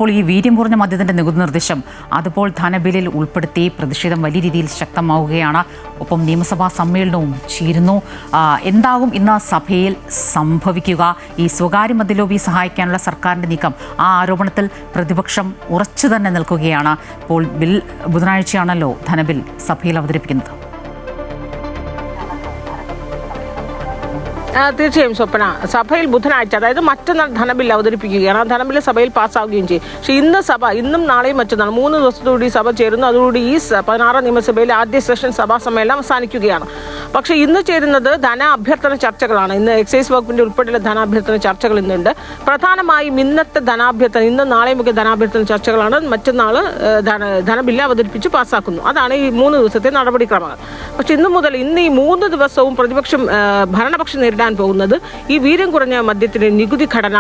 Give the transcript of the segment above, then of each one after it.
അപ്പോൾ ഈ വീര്യം കുറഞ്ഞ മദ്യത്തിന്റെ നികുതി നിർദ്ദേശം അതുപോലെ ധനബില്ലിൽ ഉൾപ്പെടുത്തി പ്രതിഷേധം വലിയ രീതിയിൽ ശക്തമാവുകയാണ്. ഒപ്പം നിയമസഭാ സമ്മേളനവും ചേരുന്നു. എന്താകും ഇന്ന് സഭയിൽ സംഭവിക്കുക? ഈ സ്വകാര്യ മദ്യലോബി സഹായിക്കാനുള്ള സർക്കാരിന്റെ നീക്കം, ആ ആരോപണത്തിൽ പ്രതിപക്ഷം ഉറച്ചു തന്നെ നിൽക്കുകയാണ്. ഇപ്പോൾ ബിൽ ബുധനാഴ്ചയാണല്ലോ ധനബിൽ സഭയിൽ അവതരിപ്പിക്കുന്നത്. തീർച്ചയായും സ്വപ്ന, സഭയിൽ ബുധനാഴ്ച അതായത് മറ്റന്നാൾ ധനബില്ല് അവതരിപ്പിക്കുകയാണ്. ആ ധനബില്ല് സഭയിൽ പാസ്സാവുകയും ചെയ്യും. പക്ഷേ ഇന്നും നാളെയും മറ്റന്നാൾ 3 ദിവസത്തോടുകൂടി സഭ ചേരുന്നു. അതോടുകൂടി ഈ 16 നിയമസഭയിലെ ആദ്യ സെഷൻ സഭാ സമ്മേളനം അവസാനിക്കുകയാണ്. പക്ഷേ ഇന്ന് ചേരുന്നത് ധനാഭ്യർത്ഥന ചർച്ചകളാണ്. ഇന്ന് എക്സൈസ് വകുപ്പിന്റെ ഉൾപ്പെടെയുള്ള ധനാഭ്യർത്ഥന ചർച്ചകൾ ഇന്നുണ്ട്. പ്രധാനമായും ഇന്നത്തെ ധനാഭ്യർത്ഥന, ഇന്നും നാളെയും ഒക്കെ ധനാഭ്യർത്ഥന ചർച്ചകളാണ്. മറ്റന്നാൾ ധനബില്ല് അവതരിപ്പിച്ച് പാസ്സാക്കുന്നു. അതാണ് ഈ 3 ദിവസത്തെ നടപടിക്രമങ്ങൾ. പക്ഷെ ഇന്ന് ഈ 3 ദിവസവും ഭരണപക്ഷം നേരിടാൻ പോകുന്നത് ഈ വീര്യം കുറഞ്ഞ മദ്യത്തിന് നികുതി ഘടന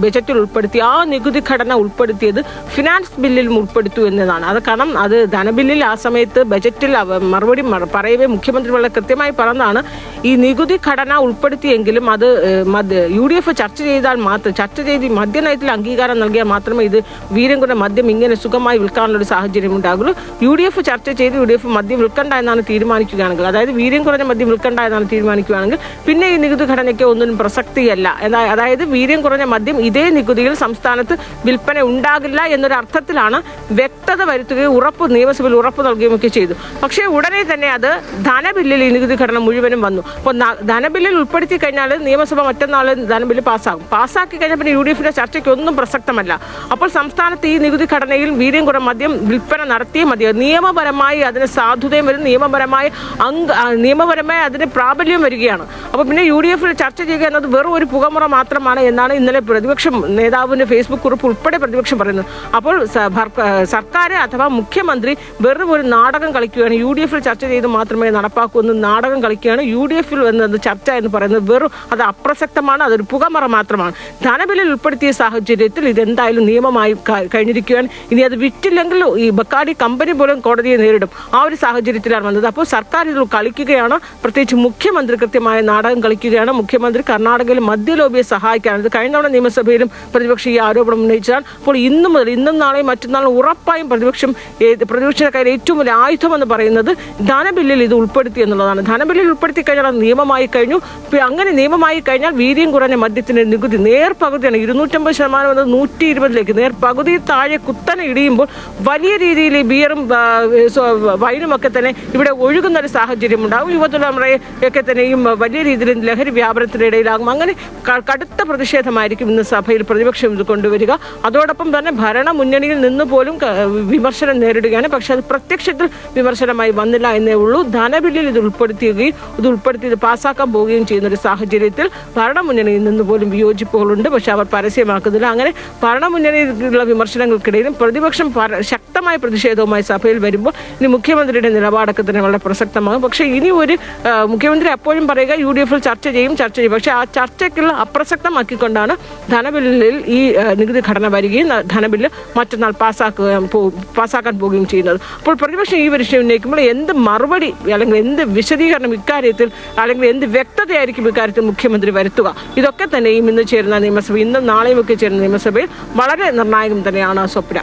ബജറ്റിൽ ഉൾപ്പെടുത്തി, ആ നികുതി ഘടന ഉൾപ്പെടുത്തിയത് ഫിനാൻസ് ബില്ലിലും ഉൾപ്പെടുത്തു എന്നതാണ്. അത് കാരണം അത് ധനബില്ലിൽ ആ സമയത്ത് ബജറ്റിൽ മറുപടി പറയവേ മുഖ്യമന്ത്രി വളരെ കൃത്യമായി പറഞ്ഞതാണ്, ഈ നികുതി ഘടന ഉൾപ്പെടുത്തിയെങ്കിലും അത് UDF ചർച്ച ചെയ്ത് മദ്യനയത്തിൽ അംഗീകാരം നൽകിയാൽ മാത്രമേ ഇത് വീര്യം കുറഞ്ഞ മദ്യം ഇങ്ങനെ സുഖമായി വിൽക്കാനുള്ളൊരു സാഹചര്യം ഉണ്ടാകുള്ളൂ. UDF ചർച്ച ചെയ്ത് UDF മദ്യം വിൽക്കണ്ട എന്നാണ് തീരുമാനിക്കുകയാണെങ്കിൽ, അതായത് വീര്യം കുറഞ്ഞ മദ്യം വിൽക്കണ്ട എന്നാണ് തീരുമാനിക്കുകയാണെങ്കിൽ പിന്നെ ഈ നികുതി ഘടനയ്ക്ക് ഒന്നിനും പ്രസക്തിയല്ല. അതായത് വീര്യം കുറഞ്ഞ മദ്യം ഇതേ നികുതിയിൽ സംസ്ഥാനത്ത് വിൽപ്പന ഉണ്ടാകില്ല എന്നൊരു അർത്ഥത്തിലാണ് വ്യക്തത വരുത്തുകയും നിയമസഭയിൽ ഉറപ്പ് നൽകുകയും ഒക്കെ ചെയ്തു. പക്ഷേ ഉടനെ തന്നെ അത് ധനബില്ലിൽ ഈ നികുതി ഘടന മുഴുവനും വന്നു. അപ്പോൾ ധനബില്ലിൽ ഉൾപ്പെടുത്തി കഴിഞ്ഞാൽ നിയമസഭ മറ്റന്നാൾ ധനബില്ല് പാസ്സാക്കി കഴിഞ്ഞാൽ പിന്നെ UDFിന്റെ ചർച്ചയ്ക്ക് ഒന്നും പ്രസക്തമല്ല. അപ്പോൾ സംസ്ഥാനത്ത് ഈ നികുതി ഘടനയിൽ വീര്യം കുറഞ്ഞ മദ്യം വിൽപ്പന നടത്തിയേ മതിയോ. നിയമപരമായി അതിന് സാധുതയും വരും, നിയമപരമായി അതിന് പ്രാബല്യം വരികയാണ്. അപ്പോൾ പിന്നെ UDFിൽ ചർച്ച ചെയ്യുക എന്നത് വെറും ഒരു പുകമുറ മാത്രമാണ് എന്നാണ് ഇന്നലെ പ്രതിപക്ഷം നേതാവിന്റെ ഫേസ്ബുക്ക് കുറിപ്പ് ഉൾപ്പെടെ പ്രതിപക്ഷം പറയുന്നത്. അപ്പോൾ സർക്കാർ അഥവാ മുഖ്യമന്ത്രി വെറും ഒരു നാടകം കളിക്കുകയാണ്. UDFിൽ ചർച്ച ചെയ്ത് മാത്രമേ നടപ്പാക്കൂ എന്ന് നാടകം കളിക്കുകയാണ്. UDFിൽ എന്നത് ചർച്ച എന്ന് പറയുന്നത് വെറും അത് അപ്രസക്തമാണ്, അതൊരു പുകമുറ മാത്രമാണ്. ധനബില്ലിൽ ഉൾപ്പെടുത്തിയ സാഹചര്യത്തിൽ ഇതെന്തായാലും നിയമമായി കഴിഞ്ഞിരിക്കുകയാണ്. ഇനി അത് വിറ്റില്ലെങ്കിൽ ഈ ബക്കാഡി കമ്പനി പോലും കോടതിയെ നേരിടും. ആ ഒരു സാഹചര്യത്തിലാണ് വന്നത്. അപ്പോൾ സർക്കാർ ഇതിൽ കളിക്കുകയാണ്. പ്രത്യേകിച്ച് മുഖ്യമന്ത്രി കൃത്യമായ നാടകം കളിക്കുകയാണ്. മുഖ്യമന്ത്രി കർണാടകയിൽ മദ്യലോബിയെ സഹായിക്കാണ്. ഇത് കഴിഞ്ഞ തവണ നിയമസഭയിലും പ്രതിപക്ഷം ഈ ആരോപണം ഉന്നയിച്ചതാണ്. അപ്പോൾ ഇന്നും നാളെയും മറ്റന്നാളും ഉറപ്പായും പ്രതിപക്ഷത്തിന്റെ കയ്യിൽ ഏറ്റവും വലിയ ആയുധമെന്ന് പറയുന്നത് ധനബില്ലിൽ ഇത് ഉൾപ്പെടുത്തി എന്നുള്ളതാണ്. ധനബില്ലിൽ ഉൾപ്പെടുത്തി കഴിഞ്ഞാൽ അത് നിയമമായി കഴിഞ്ഞു. അങ്ങനെ നിയമമായി കഴിഞ്ഞാൽ വീര്യം കുറഞ്ഞ മദ്യത്തിന്റെ നികുതി നേർപകുതിയാണ്. 250% എന്നത് 120 നേർപകുതി താഴെ കുത്തനെ ഇടിയുമ്പോൾ വലിയ രീതിയിൽ ഈ ബിയറും വൈനും ഒക്കെ തന്നെ ഇവിടെ ഒഴുകുന്ന ഒരു സാഹചര്യം ഉണ്ടാകും. യുവതലമുറയൊക്കെ തന്നെയും വലിയ രീതിയിൽ ലഹരി വ്യാപനത്തിനിടയിലാകും. അങ്ങനെ കടുത്ത പ്രതിഷേധമായിരിക്കും ഇന്ന് സഭയിൽ പ്രതിപക്ഷം ഇത് കൊണ്ടുവരിക. അതോടൊപ്പം തന്നെ ഭരണമുന്നണിയിൽ നിന്ന് പോലും വിമർശനം നേരിടുകയാണ്. പക്ഷെ അത് പ്രത്യക്ഷത്തിൽ വിമർശനമായി വന്നില്ല എന്നേ ഉള്ളൂ. ധനബില്ലിൽ ഇത് ഉൾപ്പെടുത്തി പാസ്സാക്കാൻ പോവുകയും ചെയ്യുന്ന ഒരു സാഹചര്യത്തിൽ ഭരണമുന്നണിയിൽ നിന്ന് പോലും വിയോജിപ്പുകളുണ്ട്. പക്ഷെ അവർ പരസ്യമാക്കുന്നില്ല. അങ്ങനെ ഭരണമുന്നണിയിലുള്ള വിമർശനങ്ങൾക്കിടയിലും പ്രതിപക്ഷം ശക്തമായ പ്രതിഷേധവുമായി സഭയിൽ വരുമ്പോൾ ഇനി മുഖ്യമന്ത്രിയുടെ നിലപാടൊക്കെ തന്നെ വളരെ പ്രസക്തമാകും. പക്ഷേ ഇനി ഒരു മുഖ്യമന്ത്രി എപ്പോഴും പറയുക UDFിൽ ചർച്ച ചെയ്യും. പക്ഷേ ആ ചർച്ചയ്ക്കുള്ള അപ്രസക്തമാക്കിക്കൊണ്ടാണ് ധനബില്ലിൽ ഈ നികുതി ഘടന വരികയും ധനബില്ല് മറ്റന്നാൾ പാസ്സാക്കാൻ പോവുകയും ചെയ്യുന്നത്. അപ്പോൾ പ്രതിപക്ഷം ഈ വിഷയം ഉന്നയിക്കുമ്പോൾ എന്ത് മറുപടി അല്ലെങ്കിൽ എന്ത് വിശദീകരണം ഇക്കാര്യത്തിൽ അല്ലെങ്കിൽ എന്ത് വ്യക്തതയായിരിക്കും ഇക്കാര്യത്തിൽ മുഖ്യമന്ത്രി വരുത്തുക? ഇതൊക്കെ തന്നെയും ഇന്ന് ചേരുന്ന നിയമസഭ, ഇന്നും നാളെയും ഒക്കെ ചേരുന്ന നിയമസഭയിൽ വളരെ നിർണായകം തന്നെയാണ് സ്വപ്ന.